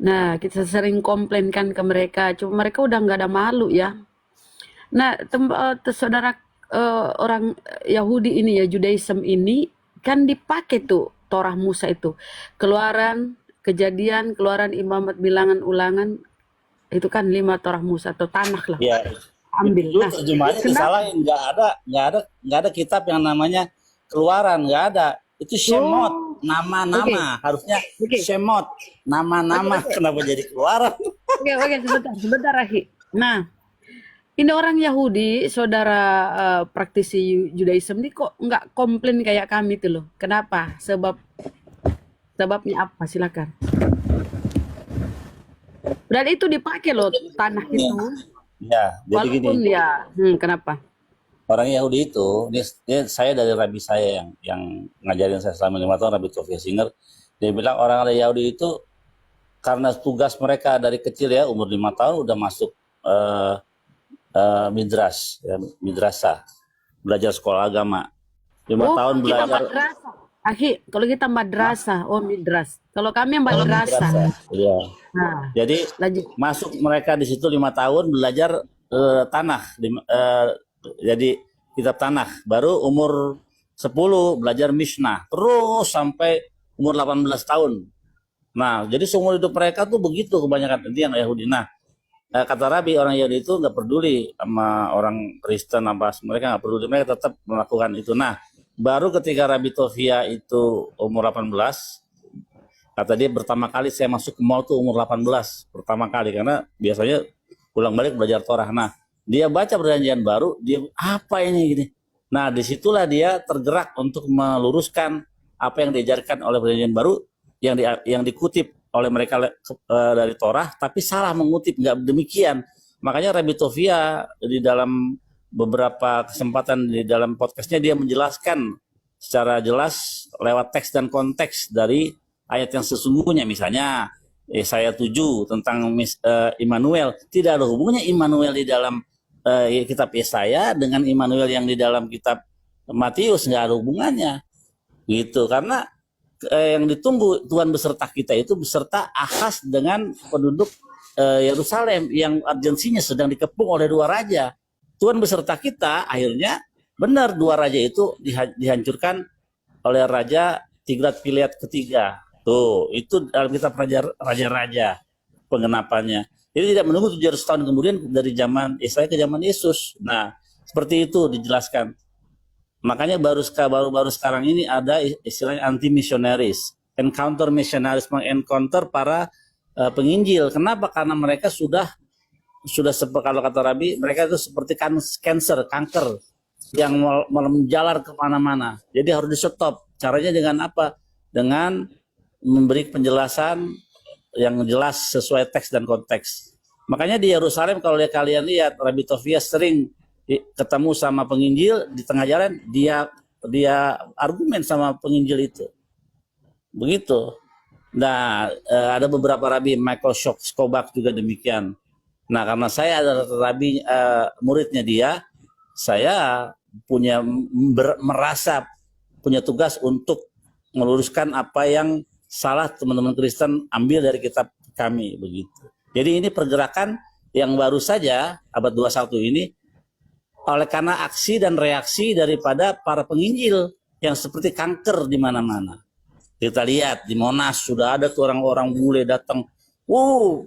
Nah, kita sering komplain kan ke mereka, cuma mereka udah nggak ada malu ya. Nah, saudara, orang Yahudi ini ya, Judaism ini kan dipakai tuh Torah Musa itu. Keluaran, Kejadian, Keluaran, Imamat, Bilangan, Ulangan, itu kan 5 Torah Musa atau tanah lah, Ya, itu ambil. dulu Nah, terjemahannya kenapa? disalahin. Nggak ada kitab yang namanya Keluaran, nggak ada. Itu Shemot, Oh, oke, nama-nama. Harusnya oke, Shemot, oke, nama-nama. oke, Kenapa jadi Keluaran? oke, oke, sebentar, sebentar, Aki. Nah, ini orang Yahudi, saudara, praktisi Judaism ini kok nggak komplain kayak kami tuh loh. Kenapa? Sebabnya apa? Silakan. Dan itu dipakai loh tanah Ya, itu, ya, jadi gini. walaupun ya, kenapa? Orang Yahudi itu, saya dari Rabi saya yang ngajarin saya selama 5 tahun, Rabi Tovia Singer, dia bilang orang Yahudi itu karena tugas mereka dari kecil ya, umur 5 tahun udah masuk eh, midras, ya, midrasah, belajar sekolah agama. lima Oh, tahun kita belajar madrasah. Akhi, kalau kita madrasah, oh midras. Kalau kami madrasah. midrasah, ya. Nah, Jadi lanjut. masuk mereka di situ 5 tahun belajar tanah, jadi kitab tanah. Baru umur 10 belajar Mishnah, terus sampai umur 18 tahun. Nah, jadi seumur hidup mereka tuh begitu kebanyakan itu yang Yahudi. Nah, kata Rabi orang Yahudi itu nggak peduli sama orang Kristen apa, mereka nggak peduli, mereka tetap melakukan itu. Nah, baru ketika Rabi Tovia itu umur 18, kata dia pertama kali saya masuk ke mall tuh umur 18 pertama kali, karena biasanya pulang balik belajar Torah. Nah, dia baca perjanjian baru, dia apa ini gini. Nah, disitulah dia tergerak untuk meluruskan apa yang diajarkan oleh perjanjian baru, yang dikutip oleh mereka dari Torah, tapi salah mengutip, nggak demikian. Makanya Rabbi Tovia di dalam beberapa kesempatan di dalam podcastnya dia menjelaskan secara jelas lewat teks dan konteks dari ayat yang sesungguhnya. Misalnya Yesaya 7 tentang Immanuel, tidak ada hubungannya Immanuel di dalam kitab Yesaya dengan Immanuel yang di dalam kitab Matius, nggak ada hubungannya gitu. Karena yang ditunggu Tuhan beserta kita itu beserta Ahas dengan penduduk Yerusalem yang urgensinya sedang dikepung oleh dua raja. Tuhan beserta kita, akhirnya benar dua raja itu dihancurkan oleh Raja Tiglat-Pileser ketiga. Tuh, itu dalam kitab raja-raja pengenapannya. Jadi tidak menunggu 700 tahun kemudian dari zaman Yesaya ke zaman Yesus. Nah, seperti itu dijelaskan. Makanya baru sekarang ini ada istilahnya anti misionaris, encounter missionaris, mengencounter para penginjil. Kenapa? Karena mereka sudah kalau kata Rabi, mereka itu seperti kanker yang menjalar kemana-mana. Jadi harus di stop. Caranya dengan apa? Dengan memberi penjelasan yang jelas sesuai teks dan konteks. Makanya di Yerusalem kalau kalian lihat Rabbi Tovia sering ketemu sama penginjil di tengah jalan, dia argumen sama penginjil itu. Begitu. Nah, ada beberapa rabi, Michael Skobach juga demikian. Nah, karena saya adalah rabi muridnya dia, saya merasa punya tugas untuk meluruskan apa yang salah teman-teman Kristen ambil dari kitab kami begitu. Jadi ini pergerakan yang baru saja abad 21 ini oleh karena aksi dan reaksi daripada para penginjil yang seperti kanker di mana-mana. Kita lihat di Monas sudah ada tuh orang-orang bule datang,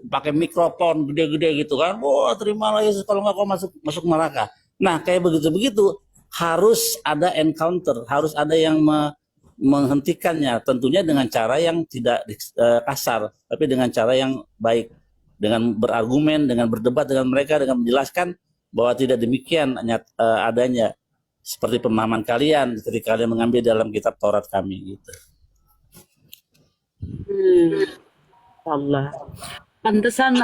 pakai mikrofon gede-gede gitu kan, terimalah Yesus kalau nggak kau masuk neraka. Nah kayak begitu-begitu harus ada encounter, harus ada yang menghentikannya, tentunya dengan cara yang tidak kasar, tapi dengan cara yang baik, dengan berargumen, dengan berdebat dengan mereka, dengan menjelaskan bahwa tidak demikian adanya seperti pemahaman kalian ketika kalian mengambil dalam kitab Taurat kami gitu. Hmm, Allah. Pantesan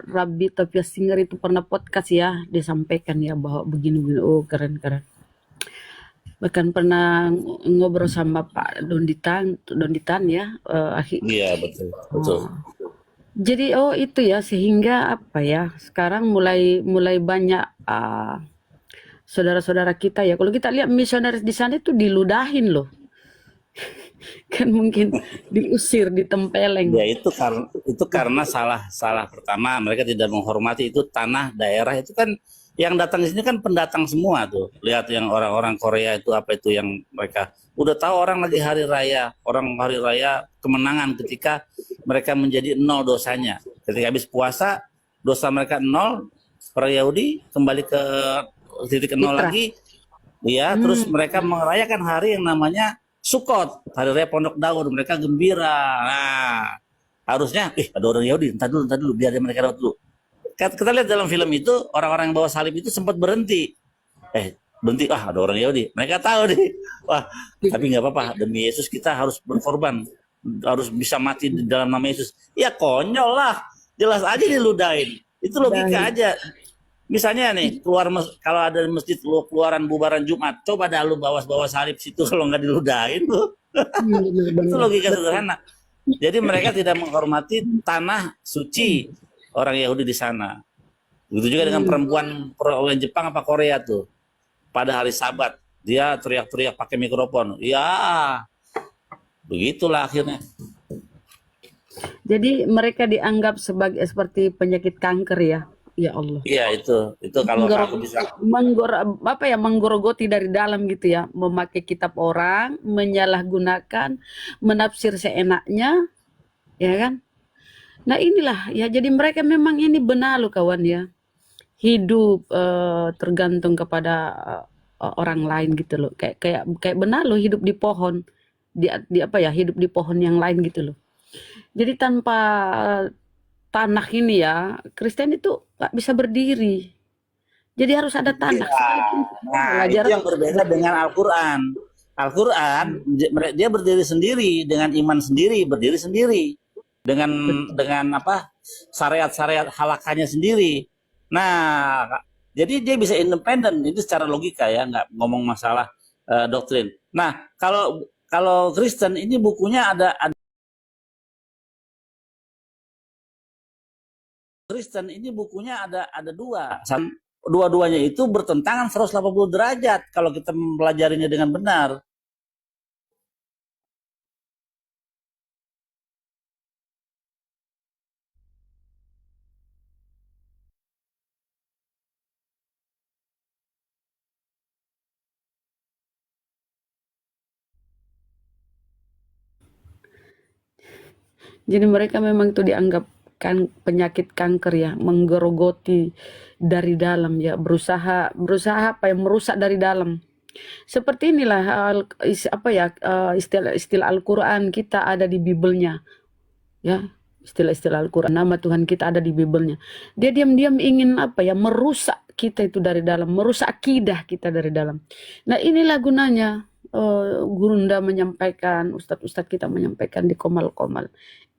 Rabbi Topia Singer itu pernah podcast ya, disampaikan ya bahwa begini-begini. Oh, keren-keren. Bahkan pernah ngobrol sama Pak Donditan ya, Akhi. Iya betul betul. Oh. Jadi itu ya sehingga apa ya sekarang mulai mulai banyak saudara-saudara kita ya kalau kita lihat misionaris di sana itu diludahin loh. Kan mungkin diusir, ditempeleng. Ya itu karena salah salah pertama, mereka tidak menghormati itu tanah daerah itu kan, yang datang di sini kan pendatang semua tuh. Lihat yang orang-orang Korea itu apa itu yang mereka udah tahu orang lagi hari raya, orang hari raya kemenangan ketika mereka menjadi nol dosanya. Ketika habis puasa dosa mereka nol, para Yahudi kembali ke titik nol Fitrah. lagi. Ya, terus Hmm. mereka merayakan hari yang namanya Sukot, hari raya Pondok Daun. Mereka gembira. Nah, harusnya, ada orang Yahudi, entar dulu, biar mereka lewat dulu. Kita lihat dalam film itu, orang-orang yang bawa salib itu sempat berhenti. Berhenti, ada orang Yahudi. Mereka tahu nih, wah, tapi nggak apa-apa, demi Yesus kita harus berkorban. Harus bisa mati di dalam nama Yesus. Ya konyol lah, jelas aja diludahin. Itu logika Dahi. aja. Misalnya nih, kalau ada masjid lu keluaran bubaran Jumat, coba dah lu bawa salib situ kalau nggak diludahin lu. Itu Benar-benar. logika Betul. sederhana. Jadi mereka tidak menghormati tanah suci orang Yahudi di sana. Begitu juga dengan Hmm. perempuan Jepang apa Korea tuh. Pada hari Sabat, dia teriak-teriak pakai mikrofon. Ya, begitulah akhirnya. Jadi mereka dianggap sebagai seperti penyakit kanker ya. Ya Allah. Iya itu kalau aku bisa. Menggerogoti dari dalam gitu ya, memakai kitab orang, menyalahgunakan, menafsir seenaknya, ya kan? Nah inilah ya, jadi mereka memang ini benar loh kawan ya, hidup tergantung kepada orang lain gitu loh, kayak kayak kayak benar loh hidup di pohon, di apa ya, hidup di pohon yang lain gitu loh. Jadi tanpa tanah ini ya, Kristen itu nggak bisa berdiri. Jadi harus ada tanah. Iya. Sekalipun Nah, itu jarak yang berbeda dengan Al-Quran. Al-Quran dia berdiri sendiri dengan iman sendiri, berdiri sendiri dengan betul. apa syariat-syariat halakannya sendiri. Nah, jadi dia bisa independen itu secara logika ya, nggak ngomong masalah doktrin. Nah, kalau kalau Kristen ini bukunya ada Kristen ini bukunya ada dua. Dua-duanya itu bertentangan 180 derajat kalau kita mempelajarinya dengan benar. Jadi mereka memang itu dianggap kan penyakit kanker ya, menggerogoti dari dalam ya, berusaha berusaha apa ya, merusak dari dalam. Seperti inilah apa ya, istilah-istilah Al-Qur'an kita ada di Bibelnya ya. Istilah-istilah Al-Qur'an, nama Tuhan kita ada di Bibelnya. Dia diam-diam ingin apa ya, merusak kita itu dari dalam, merusak akidah kita dari dalam. Nah, inilah gunanya gurunda menyampaikan, ustadz-ustadz kita menyampaikan di komal-komal.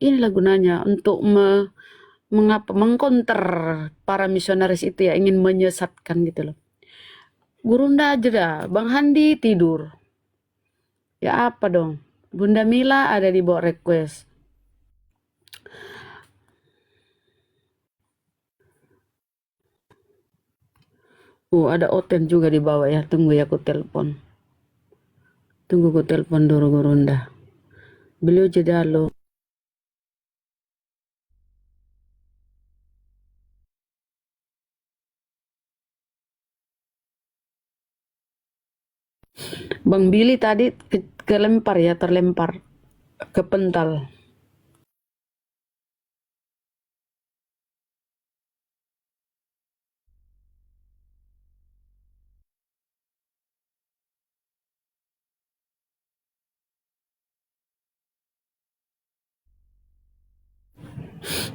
Inilah gunanya untuk mengkonter para misionaris itu ya, ingin menyesatkan gitu loh. Gurunda aja dah, Bang Handi tidur. Ya apa dong? Bunda Mila ada di bawah request. Ada Oten juga di bawah ya. Tunggu ya, aku telepon. Tunggu aku telepon dulu Gurunda. Beliau jeda lo. Bang Billy tadi kelempar ya, terlempar ke pental.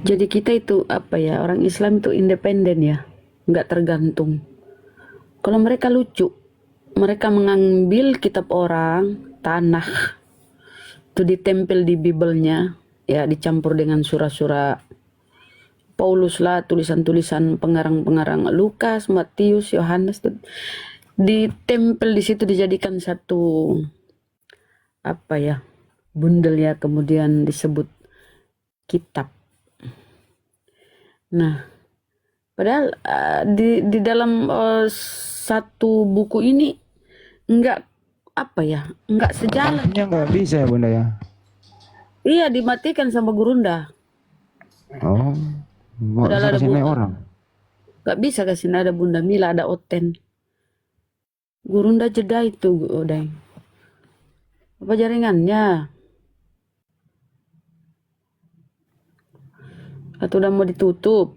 Jadi kita itu apa ya, orang Islam itu independen ya, nggak tergantung. Kalau mereka lucu, mereka mengambil kitab orang, tanah, itu ditempel di Bibelnya, ya dicampur dengan surah-surah Paulus lah, tulisan-tulisan pengarang-pengarang Lukas, Matius, Yohanes, ditempel di situ, dijadikan satu apa ya, bundel ya, kemudian disebut kitab. Nah, padahal di dalam satu buku ini enggak apa ya, nggak sejalan. Artinya nggak bisa ya Bunda ya? Iya, dimatikan sama Gurunda. Oh, nggak bisa Padahal ada kasih naik Bunda. orang. Nggak bisa kasih ada Bunda Mila, ada Oten. Gurunda jeda itu, udah. Apa jaringannya? Atau udah mau ditutup?